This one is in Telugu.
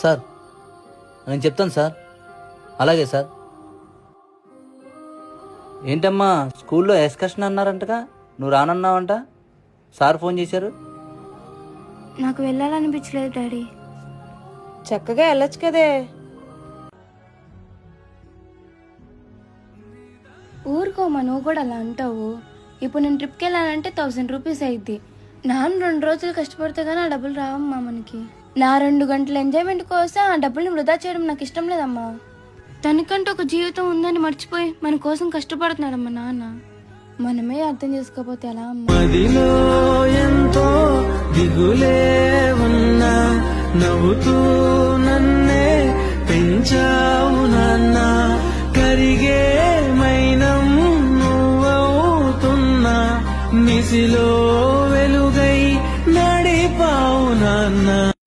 సార్ నేను చెప్తాను సార్. అలాగే సార్. ఏంటమ్మా స్కూల్లో ఎక్స్కర్షన్ అన్నారంటగా, నువ్వు రానన్నావంట. సార్ ఫోన్ చేశారు. నాకు వెళ్ళాలనిపించలేదు డాడీ. చక్కగా వెళ్ళొచ్చు కదే. ఊరుకోమా, నువ్వు కూడా అలా అంటావు. ఇప్పుడు నేను ట్రిప్కి వెళ్ళాలంటే 1000 రూపీస్ అయింది. నాన్న 2 రోజులు కష్టపడితే కానీ ఆ డబ్బులు రావమ్మా మనకి. నా 2 గంటల ఎంజాయ్మెంట్ కోసం ఆ డబ్బుల్ని వృధా చేయడం నాకు ఇష్టం లేదమ్మా. తనకంటూ ఒక జీవితం ఉందని మర్చిపోయి మన కోసం కష్టపడుతున్నాడమ్మా నాన్న. మనమే అర్థం చేసుకోకపోతే ఎలా అమ్మా? మదిలో ఎంతో దిగులే ఉన్నా నవ్వుతూ నన్నే పెంచావు నాన్న. కరిగే మైనం నువ్వవుతున్నా నిసిలో వెలుగై నడిపావు నాన్న.